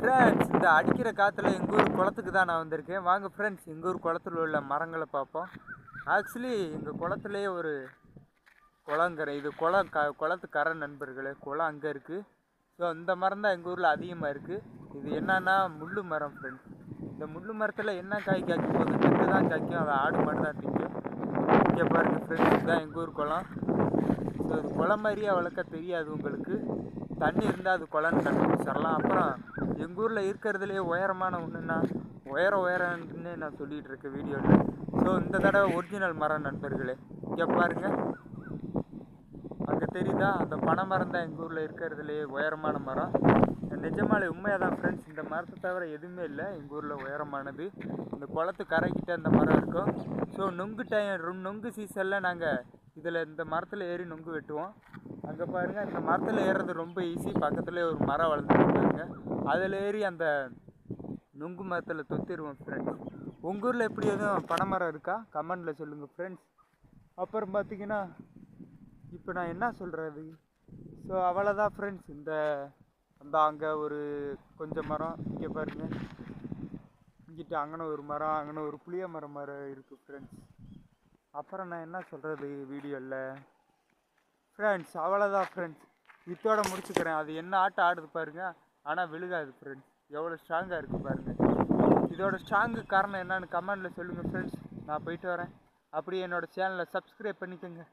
Friends, இந்த அடிக்கிற காற்றுல எங்கள் ஊர் குளத்துக்கு தான் நான் வந்திருக்கேன். வாங்க ஃப்ரெண்ட்ஸ், எங்கள் ஊர் குளத்துல உள்ள மரங்களை பார்ப்போம். ஆக்சுவலி எங்கள் குளத்துலேயே ஒரு குளங்கரை, இது குளத்து கரை நண்பர்களே. குளம் அங்கே இருக்குது. ஸோ இந்த மரம் தான் எங்கள் ஊரில் அதிகமாக இருக்குது. இது என்னன்னா முள்ளு மரம் ஃப்ரெண்ட்ஸ். இந்த முள்ளு மரத்தில் என்ன காய் காய்க்கும் போது நெட்டு தான் காய்க்கும், அதை ஆடு மாடு தான் திங்கும். இங்கே பாருங்கள் ஃப்ரெண்ட்ஸ், இதுதான் எங்கள் ஊர் குளம். ஸோ இது குளம் மாதிரியே வளர்க்க தெரியாது உங்களுக்கு. தண்ணி இருந்தால் அது குளம்னு கண்டுபிடிச்சிடலாம். அப்புறம் எங்கள் ஊரில் இருக்கிறதுலே உயரமான ஒன்றுன்னா உயரம்னு நான் சொல்லிகிட்டு இருக்கேன் வீடியோவில். ஸோ இந்த தடவை ஒரிஜினல் மரம் நண்பர்களே. இங்கே பாருங்கள், அங்கே தெரியுதா, அந்த பனை மரம் தான் எங்கள் ஊரில் இருக்கிறதுலே உயரமான மரம். நிஜமாலே உண்மையாக தான் ஃப்ரெண்ட்ஸ். இந்த மரத்தை தவிர எதுவுமே இல்லை எங்கள் ஊரில் உயரமானது. இந்த குளத்து கரைக்கிட்ட அந்த மரம் இருக்கும். ஸோ நொங்கு சீசனில் நாங்கள் இந்த மரத்தில் ஏறி நொங்கு வெட்டுவோம். அங்கே பாருங்கள், இந்த மரத்தில் ஏறுறது ரொம்ப ஈஸி. பக்கத்துலேயே ஒரு மரம் வளர்ந்துட்டு பாருங்க, அதில் ஏறி அந்த நொங்கு மரத்தில் தொத்திடுவோம் ஃப்ரெண்ட்ஸ். உங்கள் ஊரில் எப்படி எதுவும் பனை மரம் இருக்கா? கமெண்டில் சொல்லுங்கள் ஃப்ரெண்ட்ஸ். அப்புறம் பார்த்தீங்கன்னா இப்போ நான் என்ன சொல்கிறது, ஸோ அவ்வளோதான் ஃப்ரெண்ட்ஸ். அந்த அங்கே ஒரு கொஞ்சம் மரம், இங்கே பாருங்கள், இங்கிட்ட அங்கே ஒரு மரம், அங்கே ஒரு புளிய மரம் இருக்குது ஃப்ரெண்ட்ஸ். அப்புறம் நான் என்ன சொல்கிறது வீடியோவில் ஃப்ரெண்ட்ஸ், அவ்வளோதான் ஃப்ரெண்ட்ஸ். இதோட முடிச்சுக்கிறேன். அது என்ன ஆட்டம் ஆடுது பாருங்கள், ஆனால் விழுகாது ஃப்ரெண்ட்ஸ். எவ்வளோ ஸ்ட்ராங்காக இருக்குது பாருங்கள். இதோட ஸ்ட்ராங்கு காரணம் என்னன்னு கமெண்டில் சொல்லுங்கள் ஃப்ரெண்ட்ஸ். நான் போயிட்டு வரேன். அப்படியே என்னோடய சேனலை சப்ஸ்கிரைப் பண்ணிக்கோங்க.